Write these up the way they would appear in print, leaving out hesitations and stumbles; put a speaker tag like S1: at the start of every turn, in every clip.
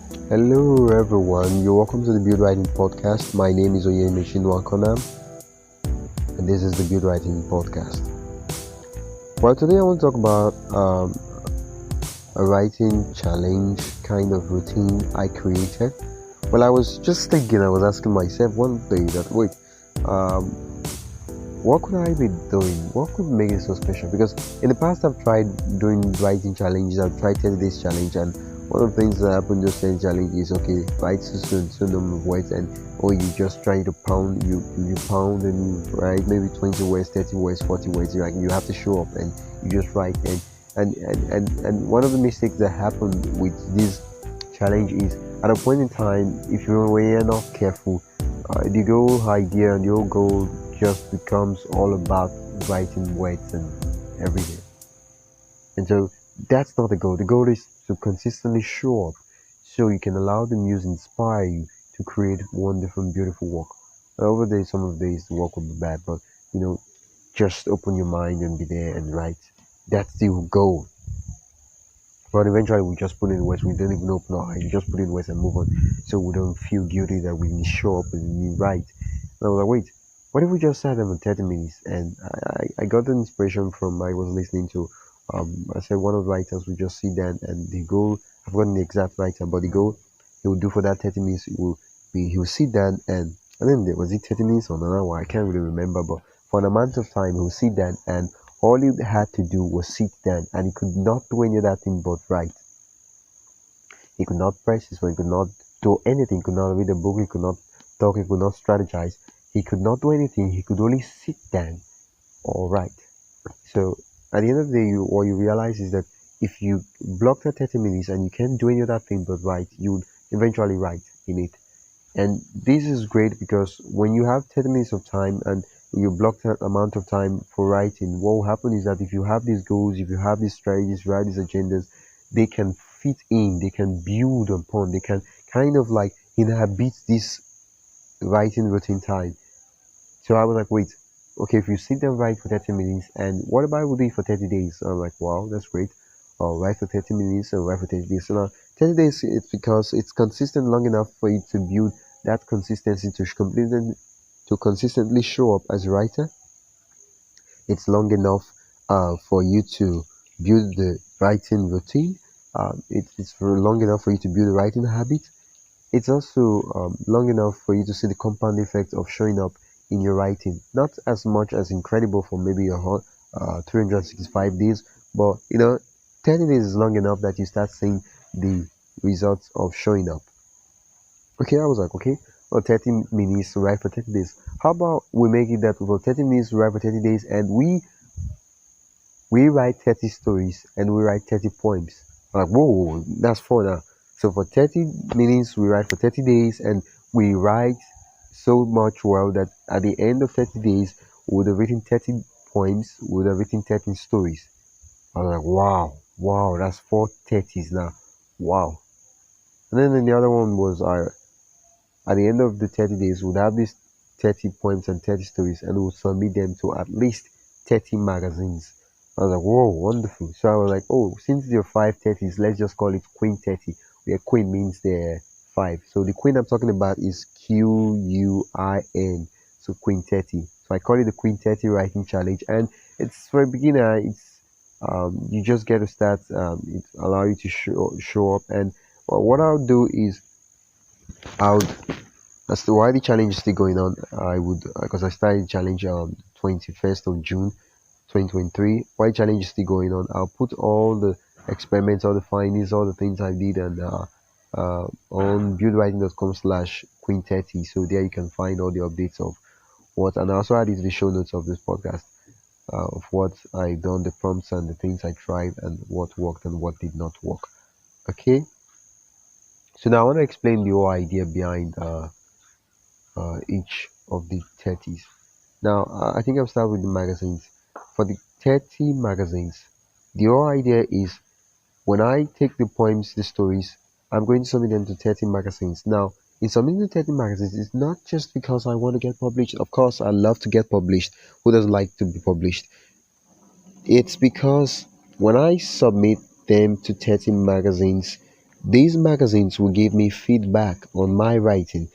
S1: Hello everyone, you're welcome to the Build Writing Podcast. My name is Oyemi Wakonam, and this is the Build Writing Podcast. Well, today I want to talk about a writing challenge kind of routine I created. Well, I was just thinking, I was asking myself one day that, what could I be doing? What could make it so special? Because in the past I've tried doing writing challenges, I've tried 10 days challenge, and one of the things that happen just 10 challenge is okay, write so number of words, and or you just try to pound you pound and you write maybe 20 words, 30 words, 40 words, you have to show up and you just write and one of the mistakes that happened with this challenge is at a point in time, if you're not careful, the goal idea and your goal just becomes all about writing words and everything. And so that's not the goal. The goal is to consistently show up so you can allow the muse inspire you to create wonderful, beautiful work. Over the days, some of the days the work will be bad, but just open your mind and be there and write. That's the goal. But eventually we just put in words, we don't even open our eyes, we just put in words and move on. So we don't feel guilty that we need to show up and we write. And I was like, wait, what if we just sat them for 30 minutes? And I got the inspiration from, I was listening to, I said one of the writers would just sit down and the goal, I've forgotten the exact writer, but the goal he would do for that 30 minutes, he will sit down and then was it 30 minutes or an hour? I can't really remember, but for an amount of time, he would sit down and all he had to do was sit down and he could not do any other thing but write. He could not press his phone, he could not do anything, he could not read a book, he could not talk, he could not strategize, he could not do anything, he could only sit down or write. So at the end of the day, what you realize is that if you block that 30 minutes and you can't do any other thing but write, you would eventually write in it. And this is great because when you have 30 minutes of time and you block that amount of time for writing, what will happen is that if you have these goals, if you have these strategies, write these agendas, they can fit in, they can build upon, they can kind of like inhabit this writing routine time. So I was like, wait, okay, if you sit down write for 30 minutes, and what about I will do it for 30 days? I'm like, wow, that's great. I'll write for 30 minutes and write for 30 days. So now 30 days, it's because it's consistent long enough for you to build that consistency to consistently show up as a writer. It's long enough for you to build the writing routine. It's for long enough for you to build a writing habit. It's also long enough for you to see the compound effect of showing up in your writing. Not as much as incredible for maybe your whole 365 days, but 30 days is long enough that you start seeing the results of showing up. Okay, I was like, okay, well, 30 minutes to write for 30 days. How about we make it that for 30 minutes to write for 30 days and we write 30 stories and we write 30 poems. I'm like, whoa, that's fun now. So for 30 minutes, we write for 30 days and we write so much well that at the end of 30 days, we would have written 30 poems, we would have written 30 stories. I was like, wow, that's 4 30s now. Wow. And then the other one was at the end of the 30 days, we'd have these 30 poems and 30 stories and we'll submit them to at least 30 magazines. I was like, whoa, wonderful. So I was like, oh, since there are 5 30s, let's just call it Quinthirty, where Queen means there 5. So the Queen I'm talking about is Quin. So Quinthirty. So I call it the Quinthirty writing challenge, and it's for a beginner. It's you just get to start. It allow you to show up, and what I'll do is I'll as to why the challenge is still going on. I would because I started the challenge on 21st of June 2023. Why challenge is still going on? I'll put all the experiments, all the findings, all the things I did, and on buildwriting.com/Quinthirty. So there you can find all the updates of what, and I also added the show notes of this podcast of what I done, the prompts and the things I tried, and what worked and what did not work. Okay. So now I want to explain the whole idea behind each of the 30s. Now, I think I'll start with the magazines. For the 30 magazines, the whole idea is when I take the poems, the stories, I'm going to submit them to 30 magazines. Now, in submitting to 30 magazines, it's not just because I want to get published. Of course, I love to get published. Who doesn't like to be published? It's because when I submit them to 30 magazines, These magazines will give me feedback on my writing,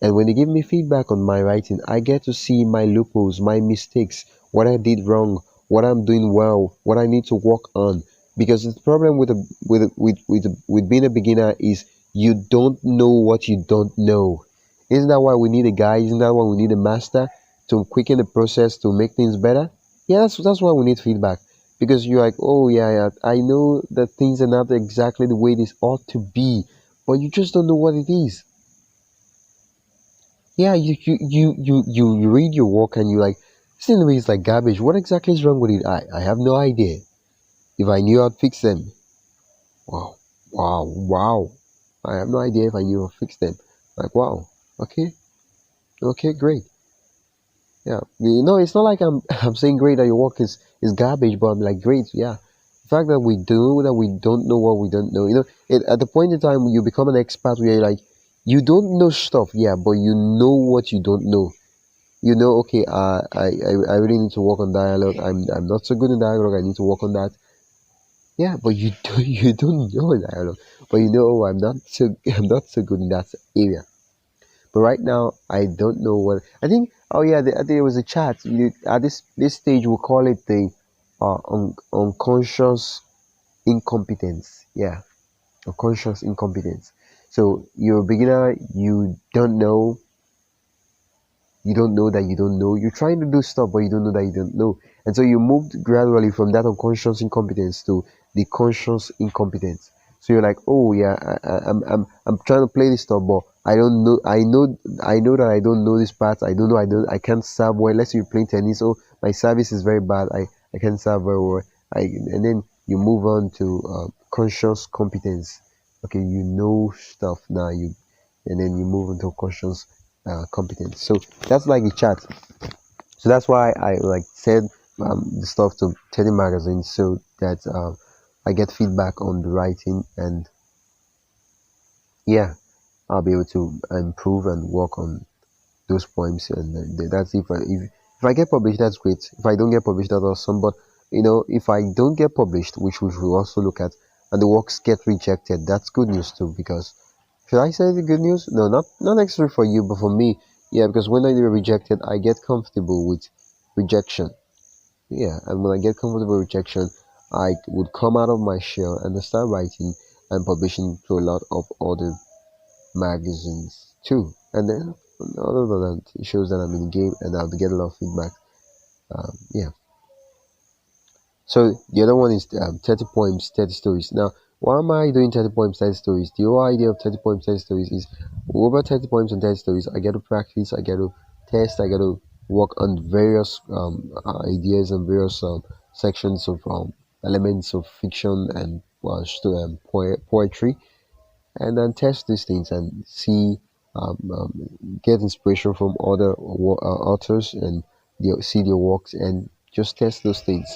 S1: and when they give me feedback on my writing, I get to see my loopholes, my mistakes, what I did wrong, what I'm doing well, what I need to work on. Because the problem with with being a beginner is you don't know what you don't know. Isn't that why we need a guide? Isn't that why we need a master to quicken the process to make things better? Yeah, that's why we need feedback. Because you're like, oh yeah, yeah, I know that things are not exactly the way this ought to be, but you just don't know what it is. Yeah, you read your work and you like, this anyway is like garbage. What exactly is wrong with it? I have no idea. If I knew I'd fix them. Wow, wow. I have no idea if I knew I'd fix them. Like wow. Okay, okay, great. Yeah, it's not like I'm saying great that your work is garbage, but I'm like great. Yeah, the fact that we don't know what we don't know. At the point in time you become an expert where you're like, you don't know stuff. Yeah, but you know what you don't know. Okay, I really need to work on dialogue. I'm not so good in dialogue. I need to work on that. Yeah, but you don't you don't know dialogue, but oh, I'm not so good in that area. But right now I don't know what I think. Oh yeah, I think there was a chat. At this stage we'll call it the unconscious incompetence. Yeah, unconscious incompetence. So you're a beginner. You don't know that you don't know. You're trying to do stuff, but you don't know that you don't know. And so you moved gradually from that unconscious incompetence to the conscious incompetence. So you're like, oh yeah, I'm trying to play this stuff, but I don't know. I know that I don't know this part. I don't know. I can't serve well. Let's say you're playing tennis. Oh, my service is very bad. I can't serve very well. And then you move on to conscious competence. Okay, you know stuff now. And then you move into conscious competence. So that's like the chat. So that's why I like said the stuff to 30 magazines so that I get feedback on the writing, and yeah, I'll be able to improve and work on those poems. And that's if I get published, that's great. If I don't get published, that's awesome. But if I don't get published, which we should also look at, and the works get rejected, that's good news too. Because should I say the good news? No, not necessarily for you, but for me, yeah. Because when I get rejected, I get comfortable with rejection. Yeah, and when I get comfortable with rejection, I would come out of my shell and start writing and publishing to a lot of other magazines too. And then, other than that, it shows that I'm in the game and I'll get a lot of feedback. Yeah. So the other one is 30 poems, 30 stories. Now, why am I doing 30 poems, 30 stories? The whole idea of 30 poems, 30 stories is over 30 poems and 30 stories. I get to practice, I get to test, I get to work on various ideas and various sections of elements of fiction and poetry, and then test these things and see, get inspiration from other authors and see their works and just test those things.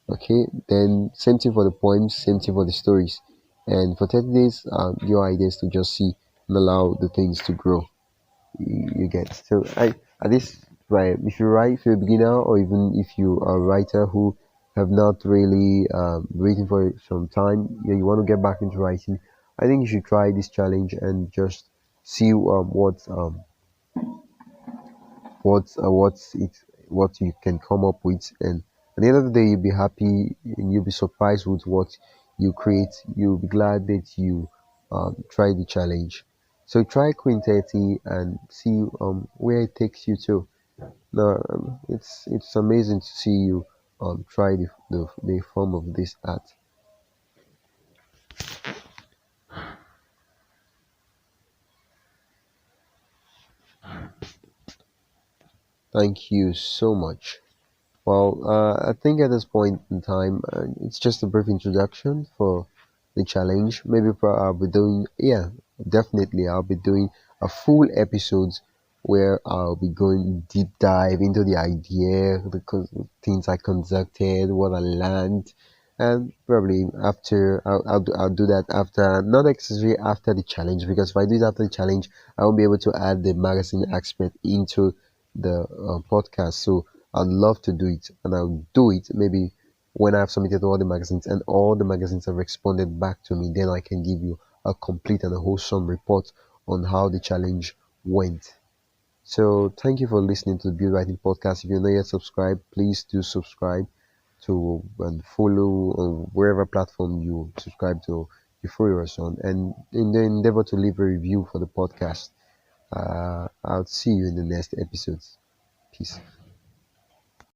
S1: Okay, then same thing for the poems, same thing for the stories. And for 30 days, your idea is to just see and allow the things to grow. You get. So at this, right, if you write, if you're a beginner, or even if you are a writer who have not really written for some time, yeah, you want to get back into writing, I think you should try this challenge and just see what you can come up with, and at the end of the day you'll be happy and you'll be surprised with what you create. You'll be glad that you try the challenge. So try Quinthirty and see where it takes you to. Now it's amazing to see you try the form of this art. Thank you so much. Well, I think at this point in time, it's just a brief introduction for the challenge. Maybe I'll be doing, yeah, definitely, I'll be doing a full episodes where I'll be going deep dive into the idea, things I conducted, what I learned, and probably after I'll do that after, not necessarily after the challenge, because if I do it after the challenge, I won't be able to add the magazine aspect into the podcast. So I'd love to do it, and I'll do it maybe when I've submitted all the magazines and all the magazines have responded back to me. Then I can give you a complete and a wholesome report on how the challenge went. So thank you for listening to the Build Writing Podcast. If you're not yet subscribed, please do subscribe to and follow on wherever platform you subscribe to. You follow us on, and in the endeavor to leave a review for the podcast. I'll see you in the next episodes. Peace.